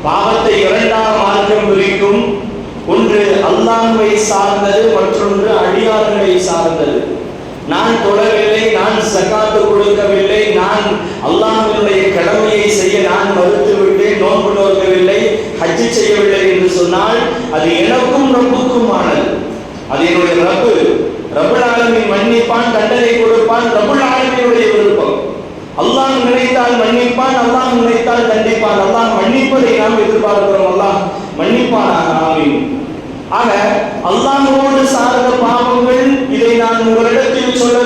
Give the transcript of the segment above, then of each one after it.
பாவத்தை இரண்டாக மார்க்கம் பிரிக்கும். ஒன்று அல்லாஹ்வை சார்ந்தது, மற்றொன்று அடியார்களை சார்ந்தது. நான் தொழவில்லை, நான் ஸகாத் கொடுக்கவில்லை, நான் அல்லாஹ்வினுடைய கடமையை செய்ய நான் மறுத்து விட்டேன், நோன்பு நோக்கவில்லை, ஹஜ் செய்யவில்லை என்று சொன்னால் அது எனக்கும் ரப்புக்குமானது. அது என்னுடைய ரப்புல் ஆலமீன் மன்னிப்பான், தண்டனை கொடுப்பான். ரப்புல் ஆலமீனுடைய விருப்பம். அல்லாஹ் நினைத்தால் மன்னிப்பான், அல்லாஹ் நினைத்தால் தண்டிப்பான். அல்லாஹ் மன்னிப்பதை நாம் எதிர்பார்க்கிறோம், அல்லாஹ் மன்னிப்பானாக. ஆமீன். ஆக அல்லாஹ்வோடு சார்ந்த பாவங்கள், இதை நான் உங்களிடத்தில் சொல்ல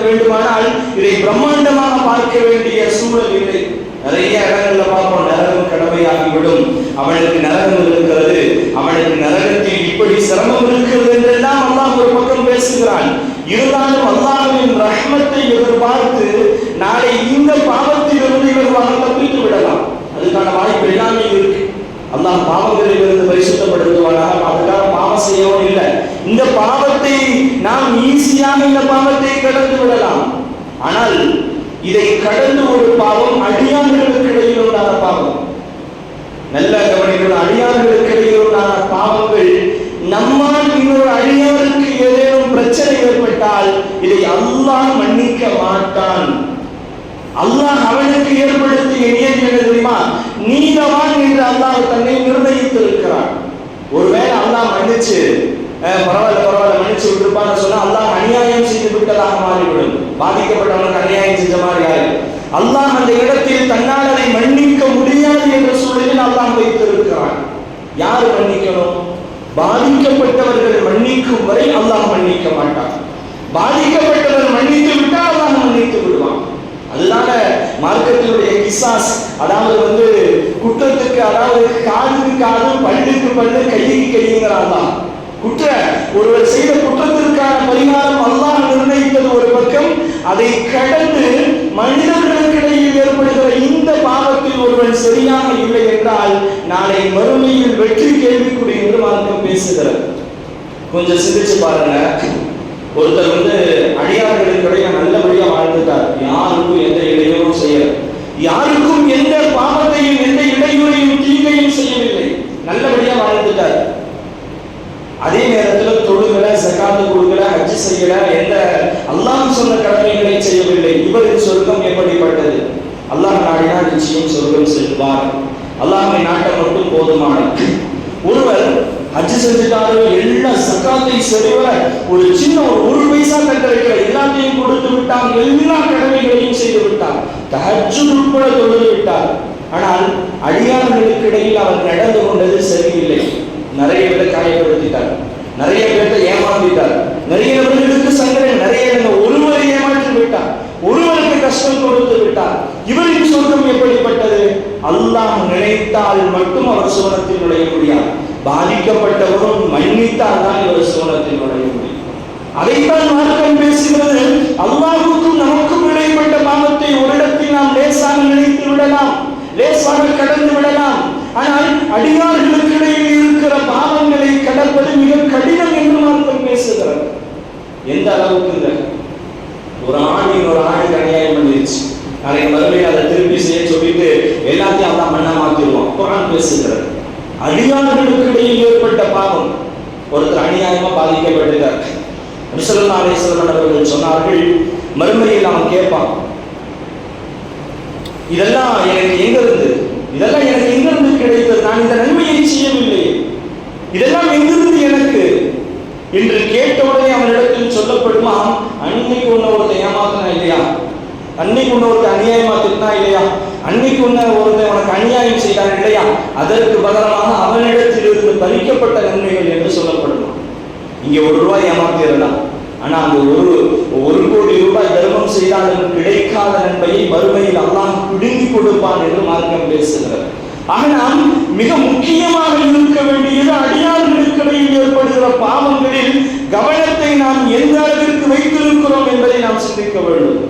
வேண்டுமானால் இதை பிரம்மாண்டமாக பார்க்க வேண்டிய சூழல் இல்லை. நிறைய இடங்கள்ல பார்ப்போம், நரகம் கடமையாகிவிடும், அவனுக்கு நரகம் இருக்கிறது, அவனுக்கு நரகத்தில் இப்படி சிரமம் இருக்கிறது என்றெல்லாம் அல்லாஹ் ஒரு பக்கம் பேசுகிறான். இருந்தாலும் அல்லாஹ்வின் ரஹ்மத்தை எதிர்பார்த்து நாளை இந்த பாவத்திலிருந்து இவர்களாக தப்பித்து விடலாம். அதுக்கான வாய்ப்பு எல்லாமே இருக்கு. அல்லாஹ் பாவங்களில் இருந்து பரிசுத்தப்படுத்துவானாக. அதுக்காக பாவம் செய்யவும் இல்லை. இந்த பாவத்தை நாம் ஈஸியாக இந்த பாவத்தை கடந்து விடலாம். ஆனால் இதை கடந்து ஒரு பாவம் அடியார்களுக்கு இடையில் உண்டான பாவம். நல்ல கவனிகள், அடியார்களுக்கு இடையில் உண்டான பாவங்கள். நம்மால் இன்னொரு அடியாருக்கு ஏதேனும் பிரச்சனை ஏற்பட்டால் இதை அல்லாஹ் மன்னிக்க மாட்டான். அல்லாஹ் அவனுக்கு ஏற்படுத்திய நியதி என்ன தெரியுமா? நீதவான் என்று அல்லாஹ் தன்னை நிர்ணயித்திருக்கிறான். ஒருவேளை அல்லாஹ் மன்னிச்சு பரவாயில்ல மன்னிச்சு விட்டுருப்பான்னு சொன்னா அல்லாஹ் அநியாயம் செய்து விட்டதாக மாறிவிடும். பாதிக்கப்பட்டவனுக்கு அநியாயம் செஞ்ச மாதிரி யாரு? அல்லாஹ் அந்த இடத்தில் தன்னால் அதை மன்னிக்க முடியாது என்ற சூழலில் அல்லாஹ் வைத்திருக்கிறான். யாரு மன்னிக்கணும்? பாதிக்கப்பட்டவர்கள் மன்னிக்கும் வரை அல்லாஹ் மன்னிக்க மாட்டான். பாதிக்கப்பட்டவர் மன்னித்து விட்டால் அல்லாஹ் மன்னித்து விடுவான். அதுதான மார்க்கத்தினுடைய கிசாஸ். அதாவது குற்றத்துக்கு, அதாவது காதுக்கு காது, பல்லுக்கு பல்லு, கைக்கு கைங்கிறான். ஒருவர் செய்த குற்றத்திற்கான பரிகாரம் அல்லாஹ் நிர்ணயித்தது ஒரு பக்கம். அதை கடந்து மனிதர்களுக்கிடையில் ஏற்படுகிற இந்த பாவத்தில் ஒருவன் சரியாக இல்லை என்றால் நாளை மறுமையில் வெற்றி கேள்விக்குறி என்று மார்க்கம் பேசுகிறது. கொஞ்சம் சிந்திச்சு பாருங்க. ஒருத்தர் அடியார்களுக்கிடையே நல்லபடியா வாழ்ந்துட்டார். யாருக்கும் எந்த இடையூறும் செய்யல, யாருக்கும் எந்த பாவத்தையும் எந்த இடையூறையும் தீங்கையும் செய்யவில்லை, நல்லபடியா வாழ்ந்துட்டார். அதே நேரத்தில் தொழுகல, ஸகாத் கொடுக்கல, ஹஜ் செய்யல, எந்த அல்லாஹ் சொன்ன கடமைகளை செய்யவில்லை. இவரின் சொர்க்கம் எப்படிப்பட்டது? அல்லாஹ் நாடினா நிச்சயம் சொர்க்கம் செல்வார். அல்லாஹ்வை நாட்ட மட்டும் போதுமானது. ஒருவர் ஹஜ் செஞ்சுட்டாரு, எல்லா ஸகாத்தை சரிவர ஒரு சின்ன ஒரு பைசா கட்ட வைக்கிற எல்லாத்தையும் கொடுத்து விட்டார், எல்லா கடமைகளையும் செய்து விட்டார், தஹஜ்ஜுத் உட்பட தொழுது விட்டார். ஆனால் அடியார்களுக்கு இடையில் அவர் நடந்து கொண்டது சரியில்லை. நிறைய பேரை காயப்படுத்திட்டார், நிறைய பேரை ஏமாற்றிட்டார், நிறைய பேர்களுக்கு சங்கடம், நிறைய ஒருவரை ஏமாற்றி விட்டார், ஒருவருக்கு கஷ்டம் கொடுத்து விட்டார். இவரின் சொர்க்கம் எப்படிப்பட்டது? அல்லாஹ் நினைத்தால் மட்டும் அவர் சுவனத்தில் நுழைய முடியாது. பாதிக்கப்பட்டவரும் மன்னித்தால் தான் இவர் சுவனத்தில் நுழைய முடியும். அதைத்தான் மார்க்கம் பேசுகிறது. அல்லாஹ்வுக்கும் நமக்கும் இடைப்பட்ட பாவத்தை ஒரு இடத்தில் நாம் லேசாக நினைத்து விடலாம், லேசாக கடந்து விடலாம். ஆனால் அடியார்களுக்கு இடையில் இருக்கிற பாவங்களை கடப்பது மிக கடினம் என்று மார்க்கம் பேசுகிறது. எந்த அளவுக்கு? ஒரு ஆண் இன்னொரு ஆணுக்கு அநியாயம் பண்ணிருச்சு, நாளைக்கு மறுபடியும் அதை திருப்பி செய்ய சொல்லிட்டு எல்லாத்தையும் அல்லாஹ் மண்ணா மாத்திடுவான். குர்ஆன் பேசுகிறது. அடியார்களுக்கு இடையில் ஏற்பட்ட பாவம். ஒருத்தர் அநியாயமா பாதிக்கப்பட்டார். நபி ஸல்லல்லாஹு அலைஹி வஸல்லம் அவர்கள் சொன்னார்கள், மறுமையில் அவன் கேட்பான், இதெல்லாம் எனக்கு எங்க இருந்து, இதெல்லாம் எனக்கு எங்கிருந்து கிடைத்தது? நான் இந்த நன்மையை செய்யவில்லை, இதெல்லாம் எங்கிருந்து எனக்கு என்று கேட்டவுடனே அவனிடத்தில் சொல்லப்படுமா, அன்னைக்கு உன்னை ஒருத்தன் ஏமாத்தினா இல்லையா, அன்னைக்கு உன்னை ஒருத்தன் அநியாயமா திட்டினா இல்லையா, அன்னைக்கு உன்னை ஒருத்தன் உனக்கு அநியாயம் செய்தான் இல்லையா, அதற்கு பதிலாக அவனிடத்தில் இருந்து பறிக்கப்பட்ட நன்மைகள் என்று சொல்லப்படுமா. இங்க ₹1 ஏமாத்திடலாம், ஆனா அந்த ஒரு கோடி ரூபாய் தர்மம் செய்தாலும் கிடைக்காத நன்மையை மறுமையில் அல்லாஹ் பிடுங்கி கொடுப்பான் என்று மார்க்கம் பேசுகிறது. ஆனால் மிக முக்கியமாக இருக்க வேண்டியது அடியார்களுக்கிடையில் ஏற்படுகிற பாவங்களில் கவனத்தை நாம் எந்த அளவிற்கு வைத்திருக்கிறோம் என்பதை நாம் சிந்திக்க வேண்டும்.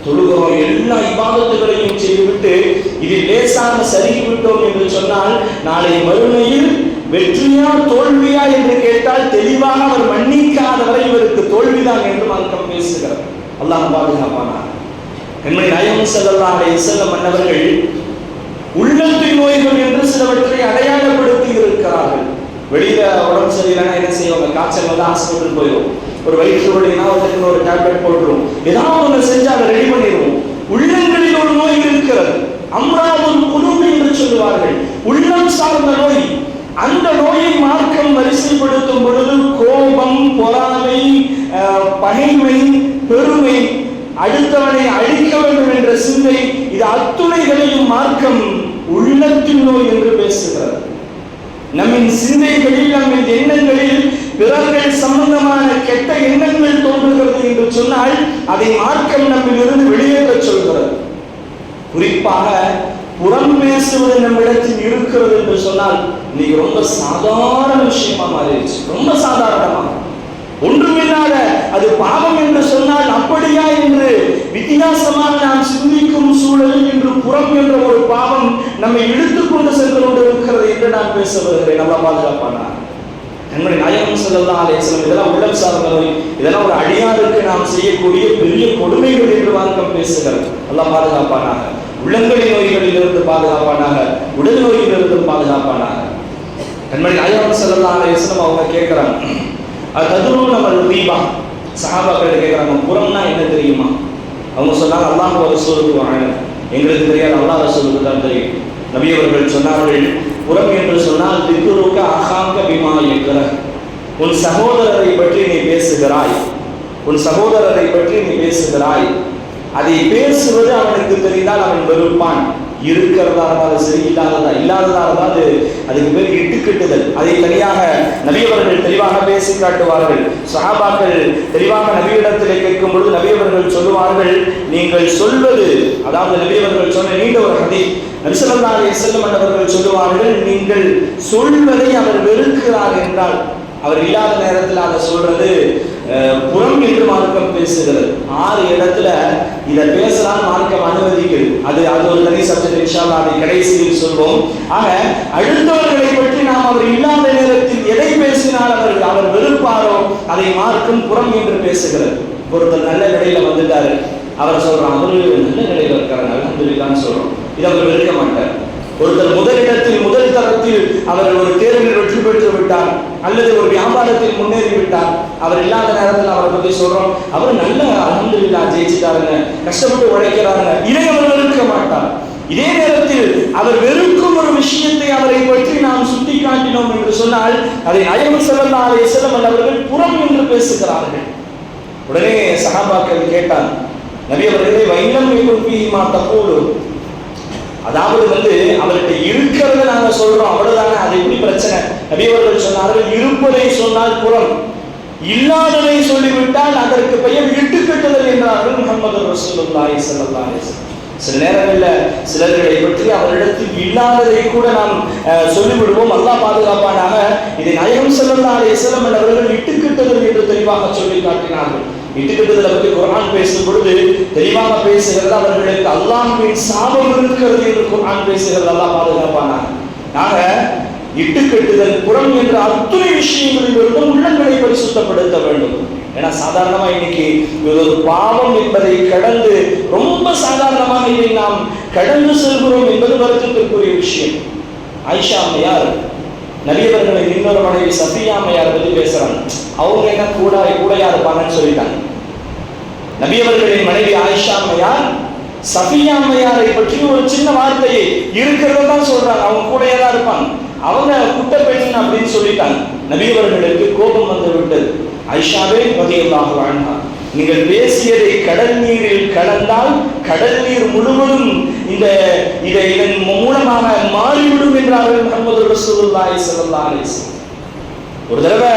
தொழுகிறோம், எல்லா இபாதத்துகளையும் செய்துவிட்டு இதில் லேசாக சருகிவிட்டோம் என்று சொன்னால் நாளை மறுமையில் வெற்றியா தோல்வியா என்று கேட்டால் தெளிவாக அவர் மன்னிக்காத வரை இவருக்கு தோல்விதான் என்று மார்க்கம் பேசுகிறார். அல்லாஹ் பாதுகாப்பானார். கண்மணி நாயகம் ஸல்லல்லாஹு அலைஹி வஸல்லம் அன்னவர்கள் உள்ளத்து நோய்கள் என்று சிலவற்றை உடம்பு சரியில்லைன்னா என்ன செய்வாங்க? காய்ச்சல் வந்து ஹாஸ்பிட்டல் போயிடும். ஒரு வயிற்று வலினா ஒரு டேப்லெட் போட்டுரும். ஏதாவது ஒன்று செஞ்சு அதை ரெடி பண்ணிடுவோம். உள்ளங்களில் ஒரு நோய் இருக்கிறது, அம்ராதுல் குலூப் என்று சொல்லுவார்கள், உள்ளம் சார்ந்த நோய். அந்த நோயை மார்க்கம் வரிசைப்படுத்தும் பொழுது கோபம், பொறாமை, பகைமை, பெருமை, அடுத்தவனை அழிக்க வேண்டும் என்ற சிந்தை, இது அத்துணைகளையும் மார்க்கம் உள்ளத்தின் நோய் என்று பேசுகிறது. நம்மின் சிந்தைகளில், நம்மின் எண்ணங்களில் பிறர்கள் சம்பந்தமான கெட்ட எண்ணங்கள் தோன்றுகிறது என்று சொன்னால் அதை மார்க்கம் நம்மிலிருந்து வெளியேற்ற சொல்கிறது. குறிப்பாக புறம் பேசுவது நம்மிடத்தில் இருக்கிறது என்று சொன்னால் இன்னைக்கு ரொம்ப சாதாரண விஷயமா மாறிடுச்சு. ரொம்ப சாதாரணமா, ஒன்றுமில்லாத அது பாவம் என்று சொன்னால் அப்படியா என்று வித்தியாசமாக நாம் சிந்திக்கும் சூழலில் இன்று புறம் என்ற ஒரு பாவம் நம்மை இழுத்துக் கொண்டு சென்று கொண்டிருக்கிறது என்று நான் பேச வருகிறேன். நல்லா பாதுகாப்பானா நம்முடைய நாயகம் ஸல்லல்லாஹு அலைஹி வஸல்லம் இதெல்லாம் உள்ளம் சார்ந்த நோய், இதெல்லாம் ஒரு அடியாருக்கு நாம் செய்யக்கூடிய பெரிய கொடுமைகள் என்று மார்க்கம் பேசுகிறது. நல்லா பாதுகாப்பானாக, உள்ளங்களின் நோய்களில் இருந்து பாதுகாப்பானாக, உடல் நோயில் இருந்து பாதுகாப்பானாக. நம்முடைய நாயகம் ஸல்லல்லாஹு அலைஹி வஸல்லம் அவங்க கேட்கிறாங்க, அதுவும் நம்ம தீபா சஹாபாக்கள் கேட்கிறாங்க, புறம்னா என்ன தெரியுமா? அவங்க சொன்னாங்க, அல்லாஹ் ரசூலுக்கு வாங்க, எங்களுக்கு தெரியாது, அல்லாஹ் ரசூலுக்கு தான் தெரியும். நபி அவர்கள் சொன்னார்கள், புறம் என்று சொன்னால் திக்ருக அஹாக பிமா யக்ர, உன் சகோதரரை பற்றி நீ பேசுகிறாய், உன் சகோதரரை பற்றி நீ பேசுகிறாய், அதை பேசுவது அவனுக்கு தெரிந்தால் அவன் வெறுப்பான். இருக்கிறதா இருந்தாலும் சரி, இல்லாததா இருந்தால் அதுக்கு பேர் இட்டுக்கட்டுதல். அதை தனியாக நபி அவர்கள் தெளிவாக பேசி காட்டுவார்கள். சஹாபாக்கள் தெளிவாக நபியிடத்திலே கேட்கும் பொழுது நபி அவர்கள் சொல்லுவார்கள், நீங்கள் சொல்வது, அதாவது நபி அவர்கள் சொன்ன நீண்ட ஒரு ஹதீஸ், நபி ஸல்லல்லாஹு அலைஹி வஸல்லம் அவர்கள் சொல்லுவார்கள், நீங்கள் சொல்வதை அவர் வெறுக்கிறார் என்றால், அவர் இல்லாத நேரத்தில் அதை சொல்றது புறம் என்று மார்க்கம் பேசுகிறது. 6 இடத்துல இதை பேசலாம் மார்க்கம் அனுமதிக்குது. அது ஒரு தனி சப்ஜெக்ட், இன்ஷா அல்லாஹ் அதை கடைசியில் சொல்வோம். ஆக அடுத்தவர்களை பற்றி நாம் அவர் இல்லாத நேரத்தில் எதை பேசினால் அவர் வெறுப்பாரோ அதை மார்க்கம் புறம் என்று பேசுகிறது. ஒருத்தர் நல்ல நிலையில வந்துட்டாரு, அவர் சொல்றான், அவரு நல்ல நிலையில இருக்கிறாங்க அல்ஹம்துலில்லாஹ்னு சொல்றோம், இதை அவர் வெறுக்க மாட்டார். ஒருத்தர் முதல் தரத்தில் அவர் ஒரு தேர்வில் வெற்றி பெற்று விட்டார், அல்லது ஒரு வியாபாரத்தில் முன்னேறி விட்டார், அவர் இல்லாத நேரத்தில் அவரை பற்றி சொல்றோம், அவர் நல்ல அல்ஹம்துலில்லாஹ் ஜெயிச்சிட்டாருங்க, கஷ்டப்பட்டு உழைக்கிறாருங்க, இதை அவர் வெறுக்க மாட்டார். இதே நேரத்தில் அவர் வெறுக்கும் ஒரு விஷயத்தை அவரை பற்றி நாம் சுட்டி காட்டினோம் என்று சொன்னால் அதை நாயகம் ஸல்லல்லாஹு அலைஹி வஸல்லம் அவர்கள் புறம் என்று பேசுகிறார்கள். உடனே சஹாபாக்கள் கேட்டார், நபி அவர்களே, வைனம் யகுன் ஃபீஹி மா தகூலு, அதாவது அவர்கிட்ட இருக்கிறத நாங்க சொல்றோம் அவ்வளவுதானே, அது எப்படி பிரச்சனை? நபி அவர்கள் சொன்னார்கள், இருப்பதை சொன்னால் புறம், இல்லாததை சொல்லிவிட்டால் அதற்கு பெயர் இட்டுக்கட்டுதல் என்றார்கள் முஹம்மது ரசூலுல்லாஹி ஸல்லல்லாஹு அலைஹி வஸல்லம். சில நேரங்களில் சிலர்களை பற்றி அவரிடத்தில் இல்லாததை கூட நாம் சொல்லிவிடுவோம். அல்லாஹ் பாதுகாப்பானாக. இதை நாயகம் ஸல்லல்லாஹு அலைஹி வஸல்லம் அவர்கள் இட்டுக்கட்டுதல் என்று தெளிவாக சொல்லி காட்டினார்கள். இட்டுக்கட்டுதலை பற்றி குர்ஆன் பேசும் பொழுது தெளிவாக பேசுகிறது, அவர்களுக்கு அல்லாஹ்வின் சாபம் இருக்கிறது என்று குர்ஆன் பேசுகிறது. அல்லாஹ் பாதுகாப்பானாக. ஆக இட்டுக்கட்டுதல், புறம் என்ற அத்துணை விஷயங்களிலிருந்து உள்ளங்களை பரிசுத்தப்படுத்த வேண்டும். ஏன்னா சாதாரணமா இன்னைக்கு ஒரு பாவம் என்பதை கடந்து ரொம்ப சாதாரணமாக இதை நாம் கடந்து செல்கிறோம் என்பது வருத்தத்திற்குரிய விஷயம். ஆயிஷா அம்மையார் நபி அவர்களின் இன்னொரு மனைவி சஃபியா அம்மையார் பற்றி பேசுறாங்க. அவங்க என்ன கூடையா இருப்பாங்கன்னு சொல்லிட்டாங்க. நபி அவர்களின் மனைவி ஆயிஷா அம்மையார் சஃபியா அம்மையாரை பற்றி ஒரு சின்ன வார்த்தையை இருக்கிறத தான் சொல்றாங்க, அவங்க கூடையா தான் இருப்பாங்க, அவங்க குட்ட பெண் அப்படின்னு சொல்லிட்டாங்க. நபி அவர்களுக்கு கோபம் வந்து விட்டது. ஆயிஷாவே ரலியல்லாஹு அன்ஹா, நீங்கள் பேசியதை கடல் நீரில் கலந்தால் கடல் நீர் முழுவதும் இதன் மூலமாக மாறிவிடும் என்றார்கள் முஹம்மது ரசூலுல்லாஹி ஸல்லல்லாஹு அலைஹி வஸல்லம். ஒரு தடவை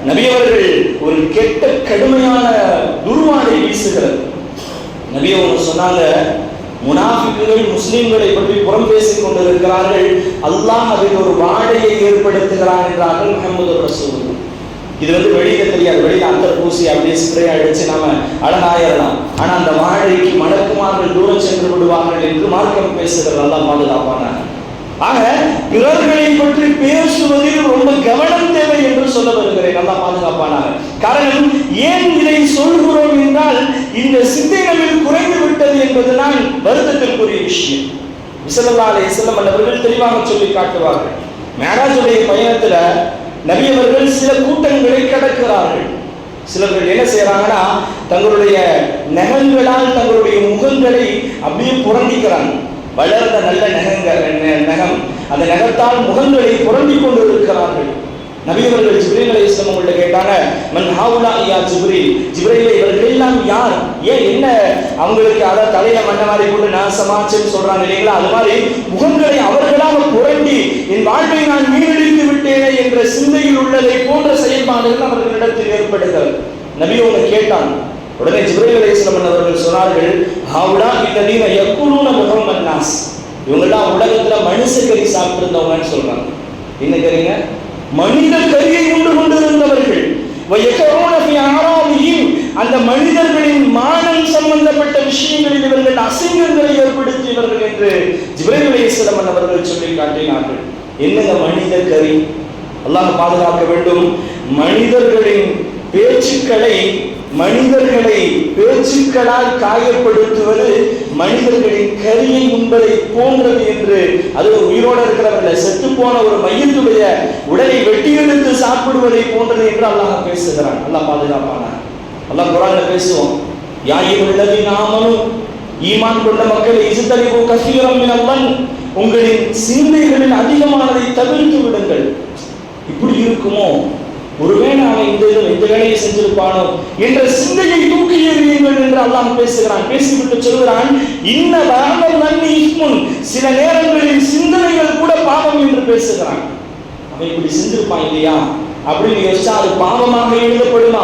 நபி அவர்கள் ஒரு கெட்ட கடுமையான துர்வாடை வீசுகிறது. நபி அவங்க சொன்னாங்க, முனாஃபிக்குகள் முஸ்லிம்களை பற்றி புறம் பேசிக் கொண்டிருக்கிறார்கள், அல்லாஹ் அதில் ஒரு வாடையை ஏற்படுத்துகிறான் என்றார்கள் முஹம்மது ரசூலுல்லாஹ். இது வெளியில தெரியாது, வெளியில அந்தர் பூசி அப்படியே ஸ்ப்ரே அடிச்சு நாம அழகாயிரலாம், ஆனா அந்த வாழைக்கு மலக்குமார்கள் தூரம் சென்று விடுவார்கள் என்று மார்க்கம் பேசுகிறது. அல்லாஹ் பாதுகாப்பானாங்க. ஆக பிறர்களை பற்றி பேசுவதில் ரொம்ப கவனம் தேவை என்று சொல்ல வருகிறேன். அல்லாஹ் பாதுகாப்பானாங்க. காரணம் ஏன் இதை சொல்கிறோம் என்றால், இந்த சிந்தைகளில் குறைந்து விட்டது என்பதுதான் வருத்தத்திற்குரிய விஷயம். ஸல்லல்லாஹு அலைஹி வஸல்லம் அவர்கள் தெளிவாக சொல்லி காட்டுவார்கள். மேராஜுடைய பயணத்துல நபி அவர்கள் சில கூட்டங்களை கடக்கிறார்கள். சிலர்கள் என்ன செய்யறாங்கன்னா, தங்களுடைய நகங்களால் தங்களுடைய முகங்களை அப்படியே புரண்டிக்கிறாங்க. வளர்ந்த நல்ல நகம், அந்த நகத்தால் முகங்களை புரண்டிக் கொண்டு இருக்கிறார்கள். நபி அவர்கள் ஜிப்ரீல் அலைஹிஸ்ஸலாம் அவங்கள்ட்ட கேட்டாங்க, மன் ஹாவுலா யா ஜிப்ரீல், ஜிப்ரீல் இவர்கள் எல்லாம் யார்? ஏன் என்ன அவங்களுக்கு அத தலையில மண்ண மாதிரி போட்டு நாசமாச்சுன்னு சொல்றாங்க இல்லைங்களா? அது மாதிரி முகங்களை அவர்களாக புரண்டி என் வாழ்வை நான் மீனடித்து விட்டேனே என்ற சிந்தையில் உள்ளதை போன்ற செயல்பாடுகள் அவர்களிடத்தில் ஏற்படுகிறது. நபி அவங்க கேட்டாங்க. உடனே ஜிப்ரீல் அலைஹிஸ்ஸலாம் அவர்கள் சொன்னார்கள், ஹாவுலா இல்லதீன யக்குலூன முஹம்மன் நாஸ், இவங்கெல்லாம் உலகத்துல மனுஷ கறி சாப்பிட்டு இருந்தவங்கன்னு சொல்றாங்க. என்ன கறிங்க? மனித கரியை உண்டு கொண்டிருந்தவர்கள். அந்த மனிதர்களின் மானம் சம்பந்தப்பட்ட விஷயங்களில் இவர்கள் அசிங்கங்களை ஏற்படுத்தியவர்கள் என்று ஜிப்ரீல் அலைஹிஸ்ஸலாம் அவர்கள் சொல்லி காட்டினார்கள். என்னங்க மனித கரி? அல்லாஹ் பாதுகாக்க வேண்டும். மனிதர்களை பேச்சுக்களால் காயப்படுத்துவது மனிதர்களின் கரியை உண்பதை போன்றது என்று, அது உயிரோடு இருக்கிறவர்கள் செத்து போன ஒரு மையத்துடைய உடலை வெட்டி எடுத்து சாப்பிடுவதை போன்றது என்று அல்லாஹ் பேசுகிறான். அல்லாஹ் பாதுகாப்பான. அல்லாஹ் குர்ஆன்ல பேசுவோம், யா அய்யுஹல்லதீன ஆமனூ, ஈமான் கொண்ட மக்கள், இஜ்தனிபு கஸீரம் மினல், உங்களின் சிந்தைகளில் அதிகமானதை தவிர்த்து விடுங்கள். இப்படி இருக்குமோ, ஒருவேளை அவன் இந்த வேலையை செஞ்சிருப்பானோ என்ற சிந்தையை தூக்கி எறியுங்கள் என்று அல்லாஹ் பேசுகிறான். பேசிவிட்டு சொல்கிறான், இன்ன பாவம் நன்னி இஸ்முன், சில நேரங்களில் சிந்தனைகள் கூட பாவம் என்று பேசுகிறான். அவன் இப்படி செஞ்சிருப்பான் இல்லையா அப்படின்னு யோசிச்சா அது பாவமாக எழுதப்படுமா?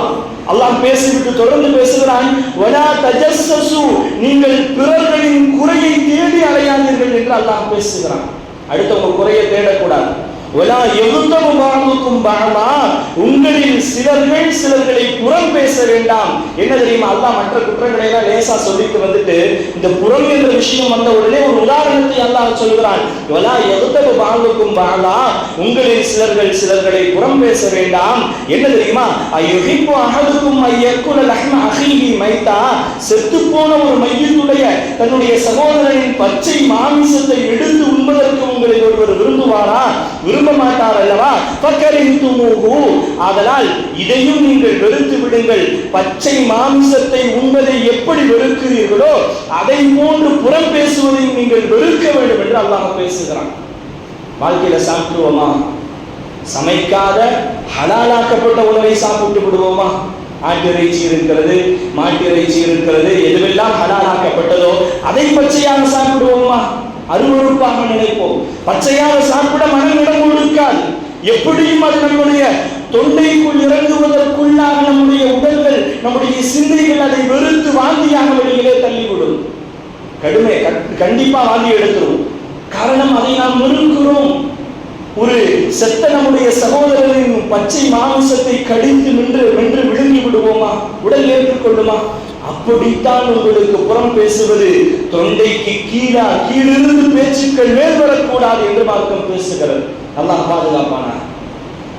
அல்லாஹ் பேசிவிட்டு தொடர்ந்து பேசுகிறான், வலா தஜஸ்ஸசு, நீங்கள் பிறர்களின் குறையை தேடி அலையாதீர்கள் என்று அல்லாஹ் பேசுகிறான். அடுத்தவங்க குறையை தேடக்கூடாது. வலா யகுதபு பாதுக்கும் பாதா, உங்களில் சிலர்களை புறம் பேச வேண்டாம். என்ன தெரியுமா? அல்லாஹ் மற்ற குற்றங்களை எல்லாம் லேசா சொல்லிட்டு வந்துட்டு இந்த புறம் என்ற விஷயம் வந்த உடனே ஒரு உதாரணத்தை அல்லாஹ் சொல்கிறான். வலா யகுதபு பாதுக்கும் பாதா, உங்களில் சிலர்களை புறம் பேச வேண்டாம். என்ன தெரியுமா? அய்யுஹிப்பு அஹதுக்கும் அய்யக்குல லஹ்ம அஹீஹி மைதா, செத்து போன ஒரு மையத்துடைய தன்னுடைய சகோதரனின் பச்சை மாமிசத்தை எடுத்து உண்பதற்கு உங்களில் ஒருவர் விரும்புவாரா? விரும்ப மாட்டார் அல்லவா? ஃபக்கரிஹ்துமூஹு, ஆதலால் இதையும் நீங்கள் வெறுத்து விடுங்கள். பச்சை மாமிசத்தை உண்பதை எப்படி வெறுக்கிறீர்களோ அதை போன்று புறம் பேசுவதையும் நீங்கள் வெறுக்க வேண்டும் என்று அல்லாஹ் பேசுகிறான். வாழ்க்கையில சாப்பிடுவோமா? சமைக்காத ஹலாலாக்கப்பட்ட உணவை சாப்பிட்டு விடுவோமா? ஆட்டிறைச்சி இருக்கிறது, மாட்டு இறைச்சி இருக்கிறது, எதுவெல்லாம் ஹலாலாக்கப்பட்டதோ அதை பச்சையாக சாப்பிடுவோமா? அருவருப்பாக நினைப்போம். பச்சையாக சாப்பிட மனமிடம் கொடுக்காது. எப்படியும் அது நம்முடைய தொண்டைக்குள் இறங்குவதற்குள்ளாக நம்முடைய உடல்கள், நம்முடைய சிந்தைகள் அதை வெறுத்து வாந்தியாக வெளியிலே தள்ளிவிடும். கண்டிப்பா வாந்தி எடுத்துரும். காரணம், அதை நாம் வெறுக்கிறோம். ஒரு செத்த நம்முடைய சகோதரரின் பச்சை மாமிசத்தை கடித்து வென்று விழுங்கி விடுவோமா? உடல் ஏற்றுக்கொள்ளுமா? அப்படித்தான் உங்களுக்கு புறம் பேசுவது தொண்டைக்கு கீழிருந்து பேச்சுக்கள் மேல் வரக்கூடாது என்று மார்க்கம் பேசுகிறது. அல்லாஹ் பாதுகாப்பானா.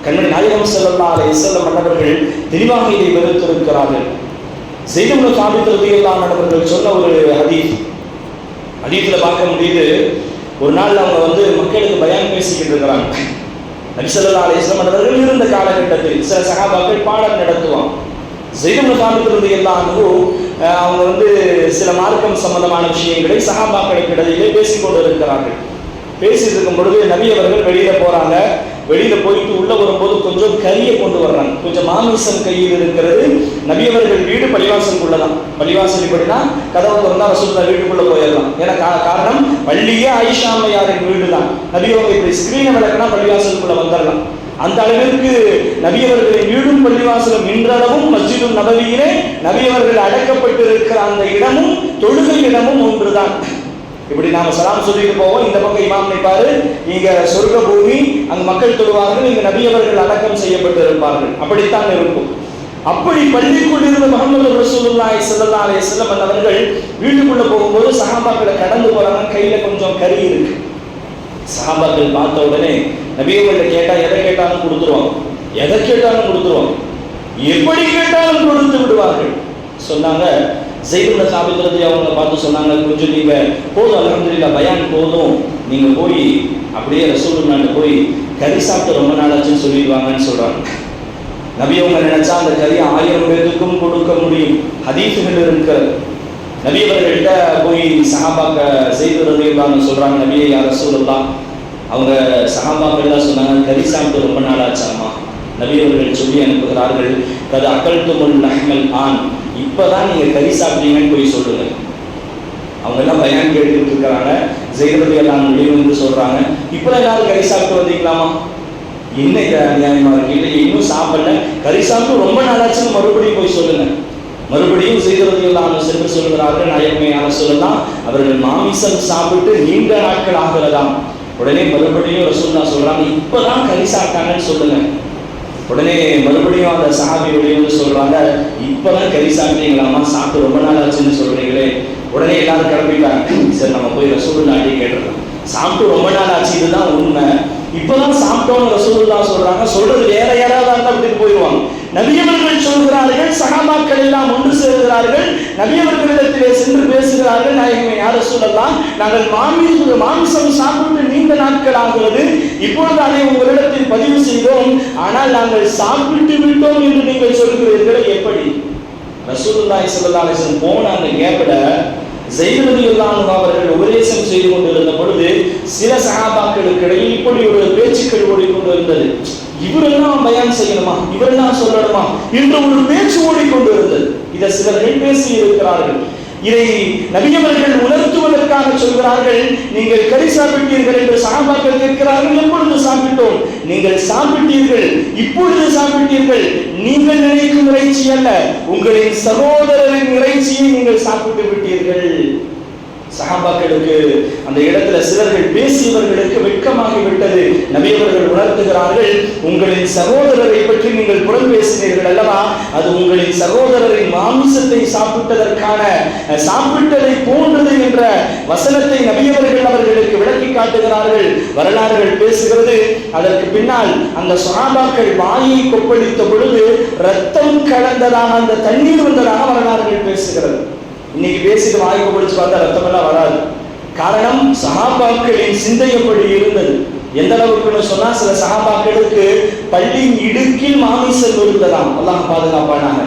கண்மணி நாயகம் ஸல்லல்லாஹு அலைஹி வஸல்லம் அவர்கள் தெளிவாக இதை வெறுத்திருக்கிறார்கள். ஸைத் இப்னு சாபித் ரலியல்லாஹு அன்ஹு அவர்கள் சொன்ன ஒரு ஹதீஸ்ல பார்க்க முடியுது. ஒரு நாள் அவங்க மக்களுக்கு பயான் பேசிக்கிட்டு இருக்கிறாங்க. நபி ஸல்லல்லாஹு அலைஹி வஸல்லம் அவர்கள் இருந்த காலகட்டத்தில் சில சஹாபாக்கள் பாடம் நடத்துவாங்க. ஸைத் இப்னு சாபித் ரலியல்லாஹு அன்ஹு அவங்க சில மார்க்கம் சம்பந்தமான விஷயங்களை சஹாபாக்களுக்கு இடையிலே பேசிக் கொண்டு இருக்கிறார்கள். பேசிட்டு இருக்கும் பொழுது நபி அவர்கள் வெளியில போறாங்க. வெளியில போயிட்டு உள்ள வரும்போது கொஞ்சம் கரியை கொண்டு வர்றாங்க. கொஞ்சம் மாமிசம் கையில் இருக்கிறது. நபி அவர்கள் வீடு பள்ளிவாசலுக்குள்ளதான். பள்ளிவாசல் இப்படின்னா கதவு திறந்தா ரசூலுல்லாஹ் வீட்டுக்குள்ள போயிடலாம். ஏன்னா காரணம், பள்ளியே ஆயிஷா அம்மையாரின் வீடு தான். நபி அவங்க இப்படி ஸ்கிரீனை விளக்குனா பள்ளிவாசலுக்குள்ள வந்துடலாம். அந்த அளவிற்கு நபி அவர்களின் வீடும் பள்ளிவாசலும் இன்றளவும் மஸ்ஜிதுன் நபவியிலே நபி அவர்கள் அடக்கப்பட்டு இருக்கிற அந்த இடமும் தொழுகை இடமும் ஒன்றுதான். இப்படி நாம சலாம் சொல்லிட்டு போவோம். இந்த பக்கம் இமாம் நிற்பாரு, இங்க சொர்க்க பூமி, அங்க மக்கள் தொழுவார்கள், இங்க நபி அவர்கள் அடக்கம் செய்யப்பட்டு இருப்பார்கள். அப்படித்தான் இருக்கும். அப்படி பள்ளிக்குள் இருந்த முஹம்மது ரசூலுல்லாஹி ஸல்லல்லாஹு அலைஹி வஸல்லம் அவர்கள் வீட்டுக்குள்ள போகும்போது சஹாபாக்களை கடந்து போறாங்க. கையில கொஞ்சம் கறி இருக்கு. சஹாபாக்கள் பார்த்த உடனே நபி அவர்கள் கேட்டா எதை கேட்டாலும் கொடுத்துருவாங்க. எப்படி கேட்டாலும் கொடுத்து விடுவார்கள். சொன்னாங்க, ஸைத் இப்னு சாபித் ரலியல்லாஹு அவங்க பார்த்து சொன்னாங்க, கொஞ்சம் நீங்க போதும், அல்ஹம்துலில்லாஹ் பயான் போதும், நீங்க போய் அப்படியே ரசூலுல்லாஹ்ட்ட போய் கறி சாப்பிட்டு ரொம்ப நாளாச்சுன்னு சொல்லிடுவாங்கன்னு சொல்றாங்க. நபி அவங்க நினைச்சா அந்த கறி 1000 பேருக்கும் கொடுக்க முடியும். ஹதீஸுகள் இருக்கு. நபி அவர்கள்ட்ட போய் சஹாபாக்க செய்து சொல்றாங்க, நபியை யா ரசூலுல்லாஹ், அவங்க சஹாபாக்கள் எல்லாம் சொன்னாங்க கறி சாப்பிட்டு ரொம்ப நாளாச்சாமா. நபி அவர்கள் சொல்லி அனுப்புகிறார்கள், கது அகல்துமுல் லஹ்மல் ஆன், இப்பதான் நீங்க கறி சாப்பிட்டீங்கன்னு போய் சொல்லுங்க. அவங்க எல்லாம் பயான் கேட்டுட்டு இருக்கிறாங்க. ஜெயிரதி எல்லாம் வெளியே சொல்றாங்க, இப்பதான் எல்லாரும் கறி சாப்பிட்டு வந்தீங்களாமா? என்ன இது அநியாயமா இருக்கு, இல்லை இன்னும் சாப்பிடல, கறி சாப்பிட்டு ரொம்ப நாளாச்சுன்னு மறுபடியும் போய் சொல்லுங்க. மறுபடியும் செய்கிறது எல்லாம் சென்று சொல்கிறார்கள், நாயகமே யார சொல்லலாம், அவர்கள் மாமிசம் சாப்பிட்டு நீண்ட நாட்கள் ஆகிறதாம். உடனே மறுபடியும் ரசூலுல்லாஹ் சொல்றாங்க, இப்பதான் கறி சாப்பிட்டாங்கன்னு சொல்லுங்க. உடனே மறுபடியும் அந்த சஹாபி வெளியே சொல்றாங்க, இப்பதான் கறி சாப்பிட்டீங்களாமா, சாப்பிட்டு ரொம்ப நாள் ஆச்சுன்னு சொல்றீங்களே. உடனே எல்லாரும் கிளம்பிட்டாங்க. சரி நம்ம போய் ரசூலுல்லாஹ்ட்டே கேட்டுறோம், சாப்பிட்டு ரொம்ப நாள் ஆச்சு, இதுதான் உண்மை, இப்பதான் சாப்பிட்டோம்னு ரசூலுல்லாஹ் சொல்றாங்க, சொல்றது வேற யாராவது இருந்தா அப்படின்னு போயிடுவாங்க. நபியவர்கள் சொல்கிறார்கள், சஹாபாக்கள் எல்லாம் ஒன்று சேருகிறார்கள், நபியவர்களிடத்திலே சென்று பேசுகிறார்கள், நாயகமே யா ரசூலல்லாஹ், நாங்கள் மாமிசம் சாப்பிட்டு நீண்ட நாட்கள் ஆகிறது, இப்பொழுது அதை உங்களிடத்தில் பதிவு செய்தோம், ஆனால் நாங்கள் சாப்பிட்டு விட்டோம் என்று நீங்கள் சொல்கிறீர்கள், எப்படி? ரசூலுல்லாஹி ஸல்லல்லாஹு அலைஹி வஸல்லம் போன அந்த கேப்ல ஸைத் ரலியல்லாஹு அன்ஹு அவர்கள் உபதேசம் செய்து கொண்டிருந்த பொழுது சில சஹாபாக்களுக்கு இடையில் இப்படி ஒரு பேச்சுக்கள் ஓடிக்கொண்டிருந்தது. இவரெல்லாம் பயான் செய்யணுமா, இவரெல்லாம் சொல்லணுமா என்று ஒரு பேச்சு ஓடிக்கொண்டிருந்தது. இதை சிலர்கள் பேசி இருக்கிறார்கள். இதை நபியவர்கள் உணர்த்துவதற்காக சொல்கிறார்கள், நீங்கள் கறி சாப்பிட்டீர்கள் என்று சஹாபாக்கள் கேட்கிறார்கள், எப்பொழுது சாப்பிட்டோம்? நீங்கள் சாப்பிட்டீர்கள், இப்பொழுது சாப்பிட்டீர்கள், நீங்கள் நினைக்கும் இறைச்சி அல்ல, உங்களின் சகோதரரின் இறைச்சியை நீங்கள் சாப்பிட்டு விட்டீர்கள். சஹாபாக்களுக்கு அந்த இடத்துல சிலர்கள் பேசியவர்களுக்கு வெட்கமாகி விட்டது. நபியவர்கள் உணர்த்துகிறார்கள், உங்களின் சகோதரரை பற்றி நீங்கள் புறம் பேசினீர்கள் அல்லவா, அது உங்களின் சகோதரரின் மாமிசத்தை சாப்பிட்டதை போன்றது என்ற வசனத்தை நபியவர்கள் அவர்களுக்கு விளக்கி காட்டுகிறார்கள். வரலாறுகள் பேசுகிறது, அதற்கு பின்னால் அந்த சஹாபாக்கள் வாயை கொப்பளித்த பொழுது ரத்தம் கலந்ததாக அந்த தண்ணீர் வந்ததாக வரலாறுகள் பேசுகிறது. இன்னைக்கு பேசிட்டு வாய்ப்பு படிச்சு பார்த்தா ரத்தம் எல்லாம் வராது. காரணம் சஹாபாக்களின் சிந்தை எப்படி இருந்தது. எந்த அளவுக்குன்னு சொன்னா, சில சஹாபாக்களுக்கு பள்ளியின் இடுக்கில் மாமிசம் இருந்ததாம். அல்லாஹ் பாதுகாப்பானாக.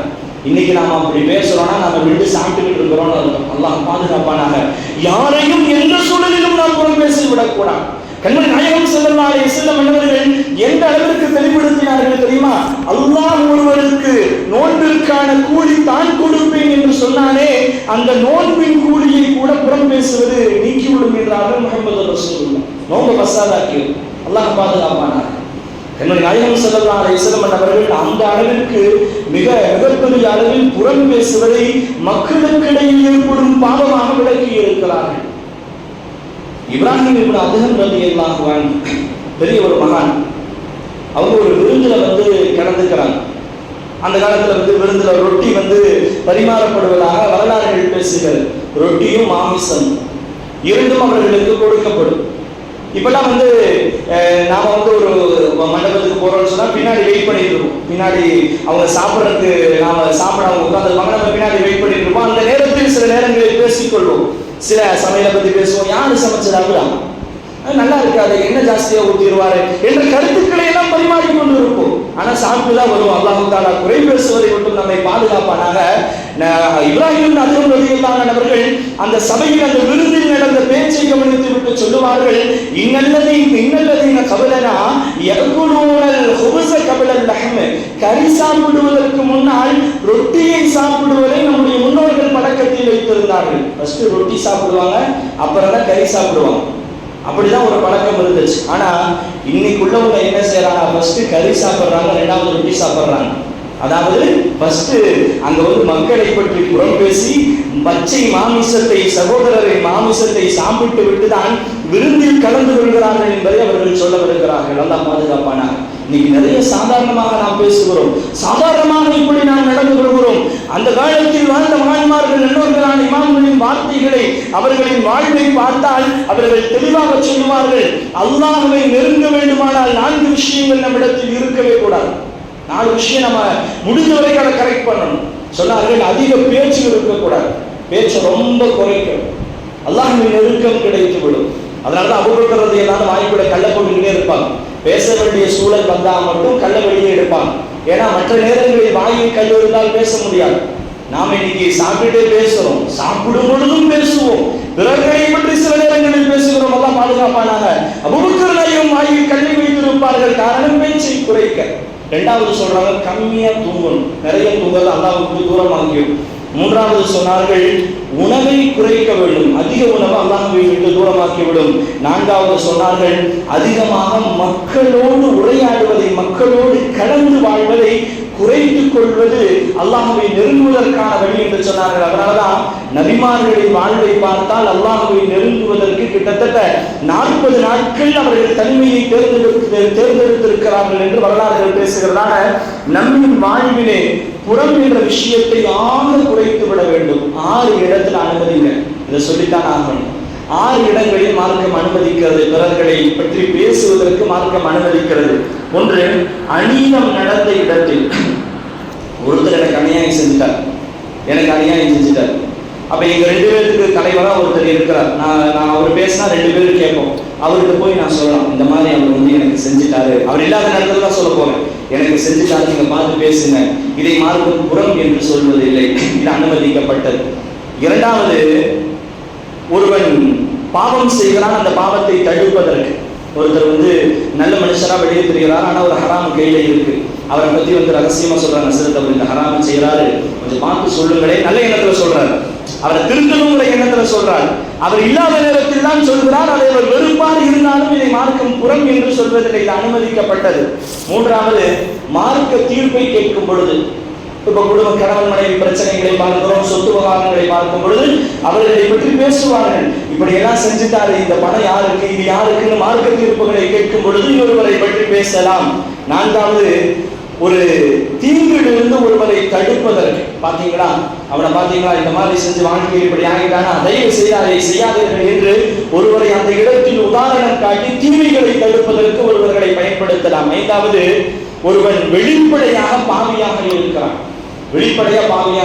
இன்னைக்கு நாம அப்படி பேசுறோம்னா நம்ம விட்டு சாப்பிட்டுக்கிட்டு இருக்கிறோம்னு அர்த்தம். அல்லாஹ் பாதுகாப்பானாக. யாரையும் எந்த சூழலிலும் நாம் புறம் பேசி விடக்கூடாது. கண்மணி நாயகம் ஸல்லல்லாஹு அலைஹி வஸல்லம் அவர்கள் எந்த அளவிற்கு தெளிவுபடுத்தினார்கள் தெரியுமா? அல்லாஹ் ஒருவருக்கு நோன்பிற்கான கூலி தான் கொடுப்பேன் என்று சொன்னானே, அந்த நோன்பின் கூலியை கூட புறம் பேசுவது நீக்கிவிடும் என்றார்கள் முஹம்மது ரசூலுல்லாஹ். நோன்பு பசாதாக்கி அல்லாஹ் பாதுகாப்பானார். கண்மணி நாயகம் ஸல்லல்லாஹு அலைஹி வஸல்லம் அவர்கள் அந்த அளவிற்கு மிகப்பெரிய அளவில் புறம் பேசுவதை மக்களுக்கிடையில் ஏற்படும் பாவமாக விளக்கி இருக்கிறார்கள். இப்ராஹிம் இப்னு அதஹம் ரலியல்லாஹு அன்ஹு பெரிய ஒரு மகான். அவங்க ஒரு விருந்துல கலந்துக்கிறாங்க. அந்த காலத்துல விருந்துல ரொட்டி பரிமாறப்படுவதாக வரலாறுகள் பேசுகிறது. ரொட்டியும் மாமிசம் இரண்டும் அவர்களுக்கு கொடுக்கப்படும். இப்பெல்லாம் நாம ஒரு மண்டபத்துக்கு போறோம்னு சொன்னா பின்னாடி வெயிட் பண்ணிட்டு இருப்போம். பின்னாடி அவங்க சாப்பிட்றதுக்கு நாம சாப்பிட அவங்க உட்கார்ந்துருப்பாங்க, நம்ம பின்னாடி வெயிட் பண்ணிட்டு இருப்போம். அந்த நேரத்தில் சில நேரங்களில் பேசிக்கொள்வோம். சில சமையலை பத்தி பேசுவோம். யாரு சமைச்சதாங்களா, நல்லா இருக்காது, என்ன ஜாஸ்தியா ஊத்திடுவாரு என்ற கருத்துக்களை எல்லாம் பரிமாறிக்கொண்டு இருப்போம். ஆனா சாப்பிட்டுதான் வருவோம். அல்லாஹ் தஆலா குறை பேசுவதை மட்டும் நம்மை பாதுகாப்பானாக. இப்ராஹிம் அதஹம் ரலியல்லாஹு அன்ஹு அவர்கள் அந்த சபையில் அந்த விருந்தில் நடந்த பேச்சை கவனித்து விட்டு சொல்லுவார்கள், இன்னல்லதீன கபலனா யகுலூனல் ஹுப்ஸ கபலல் லஹ்ம், கறி சாப்பிடுவதற்கு முன்னால் ரொட்டியை சாப்பிடுவதை நம்முடைய முன்னோர்கள் பழக்கத்தில் வைத்திருந்தார்கள். ஃபர்ஸ்ட் ரொட்டி சாப்பிடுவாங்க, அப்புறம் தான் கறி சாப்பிடுவாங்க. அப்படிதான் ஒரு பழக்கம் இருந்துச்சு. ஆனா இன்னைக்கு உள்ளவங்க என்ன செய்யறாங்க, ஃபர்ஸ்ட் கறி சாப்பிடுறாங்க, ரெண்டாவது ரொட்டி சாப்பிடுறாங்க. அதாவது ஃபர்ஸ்ட் அங்க மக்களை பற்றி புறம் பேசி பச்சை மாமிசத்தை, சகோதரரின் மாமிசத்தை சாப்பிட்டு விட்டுதான் விருந்தில் கலந்து கொள்கிறார்கள் என்பதை அவர்கள் சொல்ல வருகிறார்கள். அல்லாஹ் பாதுகாப்பானாக. இன்னைக்கு நிறைய சாதாரணமாக நாம் பேசுகிறோம், சாதாரணமாக இப்படி நாம் நடந்து கொள்கிறோம். அந்த காலத்தில் வாழ்ந்த மகான்மார்கள் நல்லோர்களான இமாம்களின் வார்த்தைகளை, அவர்களின் வாழ்வை பார்த்தால் அவர்கள் தெளிவாக சொல்லுவார்கள், அல்லாஹ்வை நெருங்க வேண்டுமானால் 4 விஷயங்கள் நம்மிடத்தில் இருக்கவே கூடாது. 4 விஷயம் நம்ம முடிஞ்ச வரைக்கும் அதை கரெக்ட் பண்ணணும் சொன்னார்கள். அதிக பேச்சு இருக்கக்கூடாது, பேச்சை ரொம்ப குறைக்கணும். அல்லாஹ்வின் நெருக்கம் கிடைத்து விடும். அதனாலதான் அபூபக்கர் ரலியல்லாஹு அன்ஹு வாய்க்குள்ள கள்ள போட்டுக்கிட்டே இருப்பாங்க. பேச வேண்டிய சூழல் வந்தா மட்டும் கல்லை வெளியே எடுப்பாங்க. ஏன்னா மற்ற நேரங்களில் வாயில் கல் இருந்தால் பேச முடியாது. நாம் இன்னைக்கு சாப்பிட்டே பேசுறோம், சாப்பிடும் பொழுதும் பேசுவோம், பிறர்களை பற்றி சில நேரங்களில் பேசுகிறோம். எல்லாம் பாதுகாப்பானாக. அபூபக்கர் நாயகம் வாயில் கல்லை வைத்திருப்பார்கள், காரணம் பேச்சை குறைக்க. இரண்டாவது சொல்றாங்க கம்மியா தூங்கணும், நிறைய தூங்கல் அல்லாஹ்வுக்கு தூரமாகியும். மூன்றாவது சொன்னார்கள் உணவை குறைக்க வேண்டும், அதிக உணவு அல்லாஹ்வை விட்டு தூரமாக்கிவிடும். நான்காவது சொன்னார்கள் அதிகமாக மக்களோடு உரையாடுவதை, மக்களோடு கலந்து வாழ்வதை குறைத்துக் கொள்வது அல்லாஹ்வை நெருங்குவதற்கான வழி என்று சொன்னார்கள். அதனாலதான் நபிமார்களின் வாழ்வை பார்த்தால் அல்லாஹ்வை நெருங்குவதற்கு கிட்டத்தட்ட 40 நாட்கள் அவர்கள் தனிமையை தேர்ந்தெடுத்திருக்கிறார்கள் என்று வரலாறுகள் பேசுகிறதான நம்மின் வாழ்விலே புறம் என்ற விஷயத்தை ஆக குறைத்து விட வேண்டும். 6 இடத்தில் அனுமதிங்க, இதை சொல்லித்தான் ஆகணும். 6 இடங்களில் மார்க்கம் அனுமதிக்கிறது, பிறர்களை பற்றி பேசுவதற்கு மார்க்கம் அனுமதிக்கிறது. ஒன்று, அநீதம் நடந்த இடத்தில். ஒருத்தர் எனக்கு அநியாயம் செஞ்சுட்டார், அப்ப எங்க 2 பேருக்கு தலைவராக ஒருத்தர் இருக்கிறார். நான் அவர் பேசினா 2 பேரும் கேட்போம். அவர்கிட்ட போய் நான் சொல்லலாம், இந்த மாதிரி அவர் எனக்கு செஞ்சுட்டாரு, அவர் இல்லாத நேரத்தில் தான் சொல்ல போறேன், எனக்கு செஞ்சுட்டாரு, நீங்க பார்த்து பேசுங்க. இதை மார்க்கம் புறம் என்று சொல்வதில்லை, இது அனுமதிக்கப்பட்டது. இரண்டாவது, ஒருவன் பாவம் செய்கிறான், அந்த பாவத்தை தடுப்பதற்கு. ஒருத்தர் நல்ல மனுஷரா வெளியே தெரிகிறார், ஆனா ஒரு ஹராம் கையில இருக்கு. அவரை பத்தி ரகசியமா சொல்றாங்க, சிறுத்தவர் இந்த ஹராம் செய்யறாரு, கொஞ்சம் பார்த்து சொல்லுங்களே, நல்ல எண்ணத்துல சொல்றாரு. அவரை திருத்தணுங்கிற எண்ணத்துல சொல்றார். அவர் இல்லாத நேரத்தில் தான் சொல்கிறார். அதை அவர் வெறுப்பார், இருந்தாலும் இதை மார்க்கம் புறம் என்று சொல்வதில் இது அனுமதிக்கப்பட்டது. மூன்றாவது, மார்க்க தீர்ப்பை கேட்கும் பொழுது, இப்ப குடும்ப கணவன் மனைவி பிரச்சனைகளை பார்க்கிறோம், சொத்து விவகாரங்களை பார்க்கும் பொழுது அவர்களை பற்றி பேசுவார்கள். இப்படி எல்லாம் செஞ்சுட்டாரு, இந்த பணம் யாருக்கு, இது யாருக்குன்னு மார்க்க தீர்ப்புகளை கேட்கும் பொழுது ஒருவரை பற்றி பேசலாம். நான்காவது, ஒரு தீங்கிலிருந்து ஒருவரை தடுப்பதற்கு, பாத்தீங்களா அவனை பாத்தீங்களா இந்த மாதிரி செஞ்சு வாழ்க்கையில் இப்படி ஆகிட்டானா, தயவு செய்தாரை செய்யாதீர்கள் என்று ஒருவரை அந்த இடத்தில் உதாரணம் காட்டி தீமைகளை தடுப்பதற்கு ஒருவர்களை பயன்படுத்தலாம். ஐந்தாவது, ஒருவன் வெளிப்படையாக பாவியாக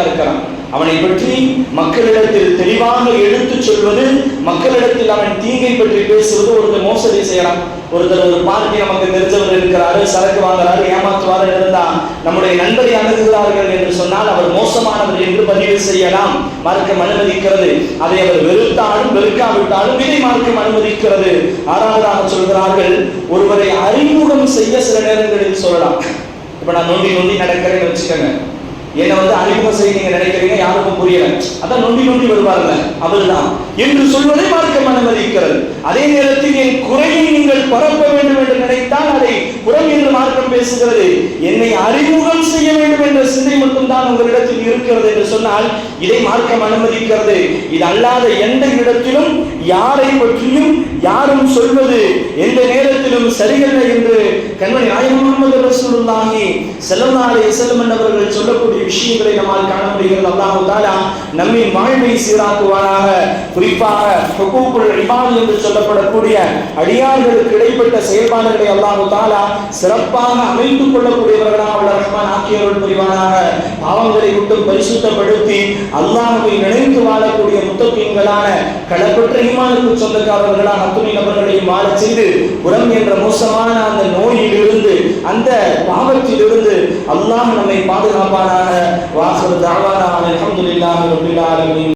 இருக்கிறான், அவனை பற்றி மக்களிடத்தில் தெளிவாக எடுத்துச் சொல்வது, மக்களிடத்தில் அவன் தீங்கை பற்றி பேசுவது. ஒருத்தர் மோசடி செய்யலாம், ஒருத்தர் ஒரு பார்ட்டி நமக்கு தெரிஞ்சவர் இருக்கிறாரு, சரக்கு வாங்குறாரு, ஏமாற்றுவாரு இருந்தா நம்முடைய நண்பரை அணுகுகிறார்கள் என்று சொன்னால் அவர் மோசமானவர் என்று பதிவு செய்யலாம், மார்க்கம் அனுமதிக்கிறது. அதை அவர் வெறுத்தாலும் வெறுக்காவிட்டாலும் இதை மார்க்கம் அனுமதிக்கிறது. ஆறாவதாக சொல்கிறார்கள், ஒருவரை அறிமுகம் செய்ய சில நேரங்களில் சொல்லலாம். இப்ப நான் நொண்டி நடக்கிறேன்னு வச்சுக்கோங்க, என்ன அறிமுகம் செய்ய நீங்க நினைக்கிறீங்க, யாருக்கும் புரியல, அதான் நொண்டி வருவார்ல அவர்தான் என்று சொல்வதை மார்க்கம் அனுமதிக்கிறது. அதே நேரத்தில் என் குறையை நீங்கள் பரப்ப வேண்டும் என்று நினைத்தால் அதை புறம் என்று மார்க்கம் பேசுகிறது. என்னை அறிமுகம் செய்ய வேண்டும் என்ற சிந்தை மட்டும்தான் உங்களிடத்தில் இருக்கிறது என்று சொன்னால் இதை மார்க்கம் அனுமதிக்கிறது. இது அல்லாத எந்த இடத்திலும் யாரை பற்றியும் யாரும் சொல்வது எந்த நேரத்திலும் சரியில்லை என்று கண்மணி நாயகம் முஹம்மது ரசூலுல்லாஹி ஸல்லல்லாஹு அலைஹி வஸல்லம் அவர்கள் சொல்லக்கூடிய விஷயங்களை நம்மால் காண முடிகிறது. அல்லாஹ் தஆலா நம்மின் வாழ்வை சீராக்குவானாக. குறிப்பாக ஹுகூகுல் இபாத் என்று சொல்லப்படக்கூடிய அடியார்களுக்கு இடைப்பட்ட செயல்பாடுகளை அல்லாஹ் தஆலா சிறப்பாக அமைத்துக் கொள்ளக்கூடியவர்களாக உள்ள ரஹ்மான் ஆக்கியருள் புரிவானாக. பாவங்களை விட்டு பரிசுத்தப்படுத்தி அல்லாஹ்வை நினைத்து வாழக்கூடிய முத்தகீன்களான களப்பற்ற ஈமானுக்கு சொந்தக்காரர்களாக அத்துணை நபர்களையும் வாழச் செய்து புறம் என்ற மோசமான அந்த நோயிலிருந்து, அந்த பாவத்திலிருந்து அல்லாஹ் நம்மை பாதுகாப்பானாக. வாஹிரு தஅவானா அல்ஹம்துலில்லாஹி ரப்பில் ஆலமீன்.